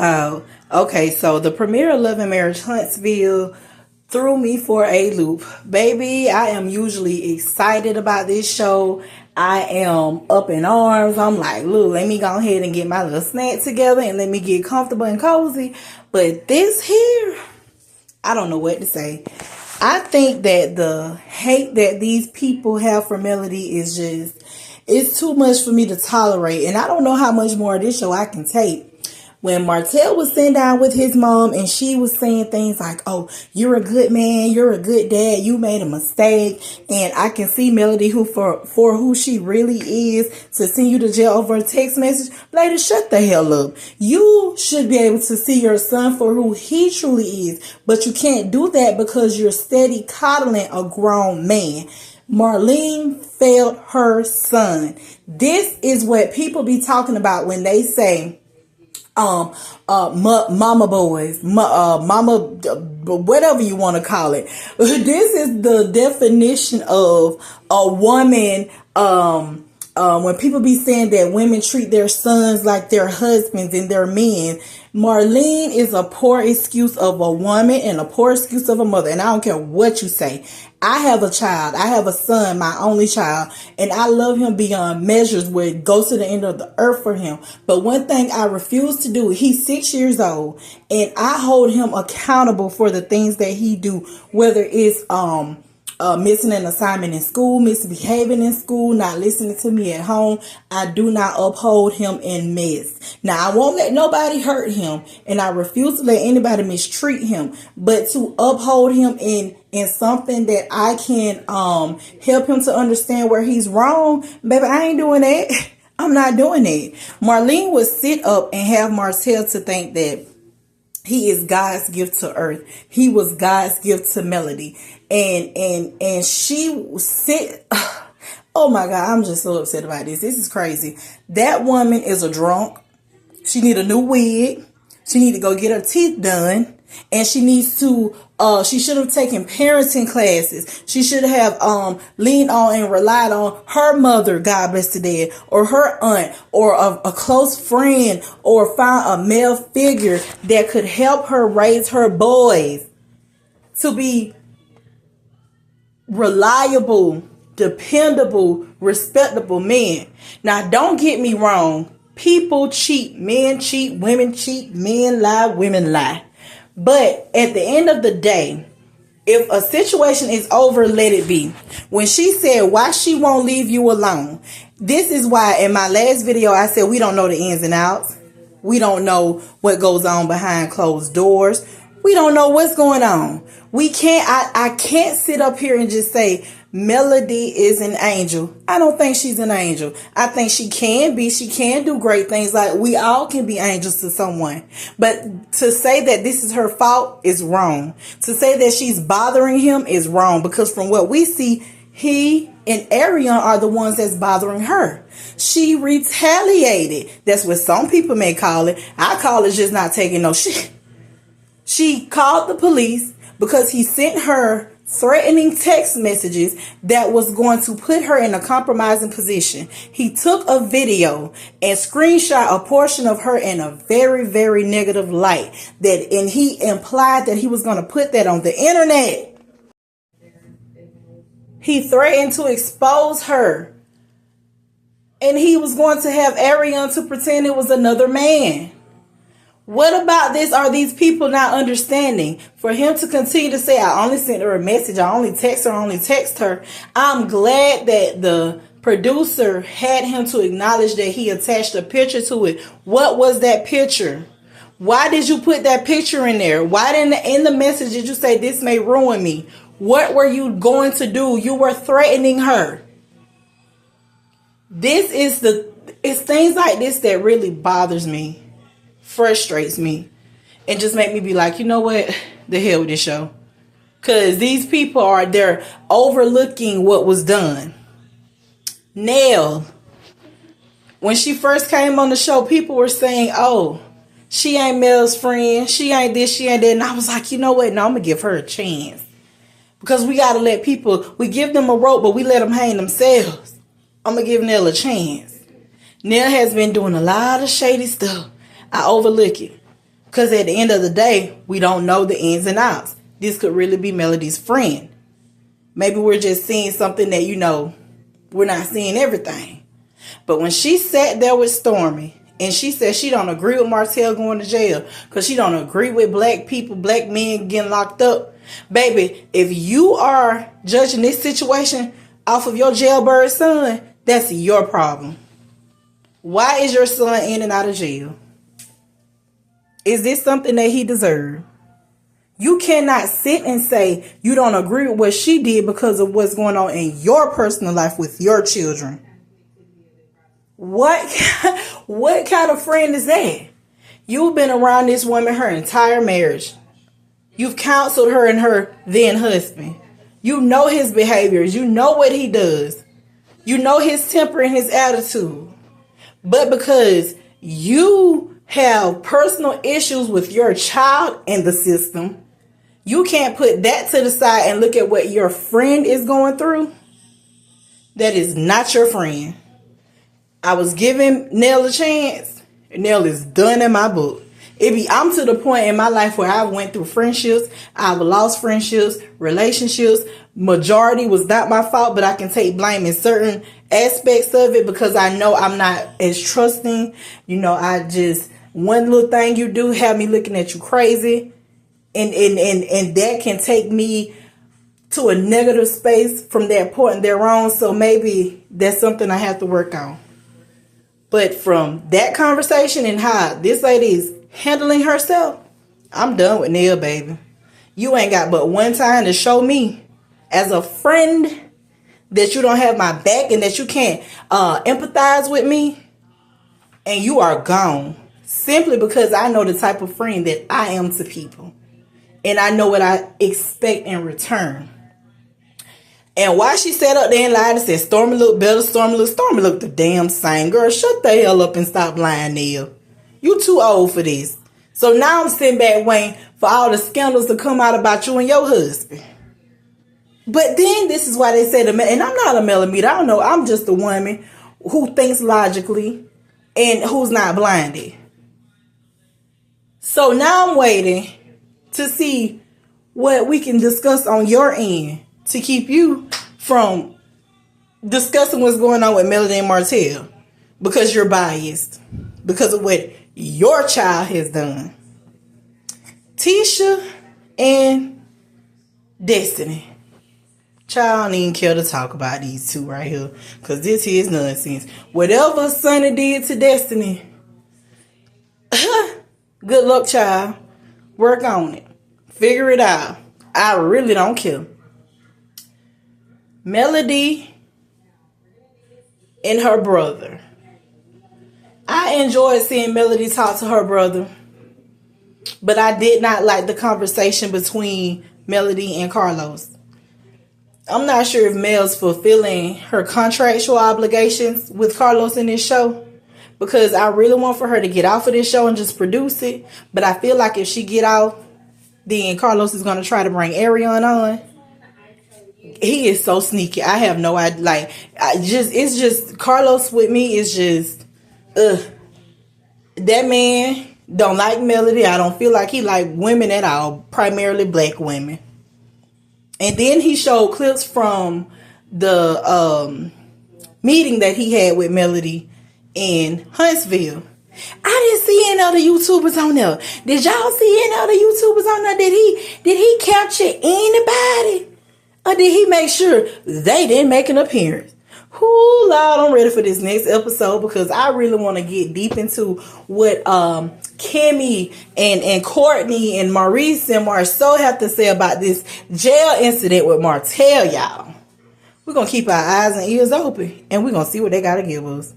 Wow. Okay, so the premiere of Love and Marriage Huntsville threw me for a loop. Baby, I am usually excited about this show. I am up in arms. I'm like, look, let me go ahead and get my little snack together and let me get comfortable and cozy. But this here, I don't know what to say. I think that the hate that these people have for Melody is just, it's too much for me to tolerate. And I don't know how much more of this show I can take. When Martel was sitting down with his mom and she was saying things like, oh, you're a good man, you're a good dad, you made a mistake. And I can see Melody who for who she really is to send you to jail over a text message. Lady, shut the hell up. You should be able to see your son for who he truly is. But you can't do that because you're steady coddling a grown man. Marlene failed her son. This is what people be talking about when they say, mama boys, mama, whatever you want to call it. This is the definition of a woman, when people be saying that women treat their sons like their husbands and their men. Marlene is a poor excuse of a woman and a poor excuse of a mother. And I don't care what you say. I have a child. I have a son, my only child, and I love him beyond measures where it goes to the end of the earth for him. But one thing I refuse to do, he's 6 years old, and I hold him accountable for the things that he do, whether it's missing an assignment in school, misbehaving in school, not listening to me at home. I do not uphold him in mess. Now, I won't let nobody hurt him, and I refuse to let anybody mistreat him. But to uphold him in something that I can help him to understand where he's wrong, baby, I ain't doing that. I'm not doing that. Marlene would sit up and have Martel to think that he is God's gift to earth. He was God's gift to Melody. And she sit. Oh my God, I'm just so upset about this. This is crazy. That woman is a drunk. She need a new wig. She need to go get her teeth done. And she needs to, she should have taken parenting classes. She should have leaned on and relied on her mother, God bless the dead, or her aunt, or a close friend, or find a male figure that could help her raise her boys to be reliable, dependable, respectable men. Now, don't get me wrong. People cheat. Men cheat. Women cheat. Men lie. Women lie. But at the end of the day, if a situation is over, let it be. When she said why she won't leave you alone, this is why in my last video I said we don't know the ins and outs. We don't know what goes on behind closed doors. We don't know what's going on. We can't, I can't sit up here and just say Melody is an angel. I don't think she's an angel. I think she can do great things. Like we all can be angels to someone. But to say that this is her fault is wrong. To say that she's bothering him is wrong. Because from what we see, he and Arion are the ones that's bothering her. She retaliated. That's what some people may call it. I call it just not taking no shit. She called the police because he sent her threatening text messages that was going to put her in a compromising position. He took a video and screenshot a portion of her in a very, very negative light. And he implied that he was going to put that on the internet. He threatened to expose her. And he was going to have Arion to pretend it was another man. What about this? Are these people not understanding? For him to continue to say, I only sent her a message, I only text her. I'm glad that the producer had him to acknowledge that he attached a picture to it. What was that picture? Why did you put that picture in there? Why didn't in the message did you say this may ruin me? What were you going to do? You were threatening her. It's things like this that really bothers me. Frustrates me and just make me be like, you know what, the hell with this show, because these people they're overlooking what was done. Nell, when she first came on the show, people were saying, oh, she ain't Mel's friend, she ain't this, she ain't that, and I was like, you know what, no, I'm gonna give her a chance, because we gotta let people, we give them a rope but we let them hang themselves. I'm gonna give Nell a chance. Nell has been doing a lot of shady stuff. I overlook it. Because at the end of the day, we don't know the ins and outs. This could really be Melody's friend. Maybe we're just seeing something that, we're not seeing everything. But when she sat there with Stormy and she said she don't agree with Martel going to jail because she don't agree with black people, black men getting locked up. Baby, if you are judging this situation off of your jailbird son, that's your problem. Why is your son in and out of jail? Is this something that he deserved? You cannot sit and say you don't agree with what she did because of what's going on in your personal life with your children. What kind of friend is that? You've been around this woman her entire marriage. You've counseled her and her then husband. You know his behaviors. You know what he does. You know his temper and his attitude. But because you have personal issues with your child and the system, you can't put that to the side and look at what your friend is going through. That is not your friend. I was giving Nell a chance. Nell is done in my book. I'm to the point in my life where I went through friendships. I've lost friendships, relationships. Majority was not my fault, but I can take blame in certain aspects of it because I know I'm not as trusting. One little thing you do have me looking at you crazy. And that can take me to a negative space from that point thereon. So maybe that's something I have to work on. But from that conversation and how this lady is handling herself, I'm done with Nell, baby. You ain't got but one time to show me as a friend that you don't have my back and that you can't empathize with me. And you are gone. Simply because I know the type of friend that I am to people. And I know what I expect in return. And why she sat up there and lied and said Stormy looked better, Stormy looked the damn same. Girl, shut the hell up and stop lying, Nell. You too old for this. So now I'm sitting back waiting for all the scandals to come out about you and your husband. But then this is why they say and I'm not a millimeter. I don't know. I'm just a woman who thinks logically and who's not blinded. So now I'm waiting to see what we can discuss on your end to keep you from discussing what's going on with Melody and Martel because you're biased because of what your child has done. Tisha and Destiny. Child, I don't even care to talk about these two right here because this here is nonsense. Whatever Sonny did to Destiny, good luck, child. Work on it. Figure it out. I really don't care. Melody and her brother. I enjoyed seeing Melody talk to her brother, but I did not like the conversation between Melody and Carlos. I'm not sure if Mel's fulfilling her contractual obligations with Carlos in this show, because I really want for her to get off of this show and just produce it. But I feel like if she get out, then Carlos is going to try to bring Ariana on. He is so sneaky. I have no idea. It's just Carlos with me is just, that man don't like Melody. I don't feel like he like women at all, primarily black women. And then he showed clips from the meeting that he had with Melody in Huntsville. I didn't see any other YouTubers on there. Did y'all see any other YouTubers on there? Did he capture anybody? Or did he make sure they didn't make an appearance? Lord, I'm ready for this next episode because I really want to get deep into what Kimmy and Courtney and Maurice and Marceau have to say about this jail incident with Martel, y'all. We're going to keep our eyes and ears open and we're going to see what they got to give us.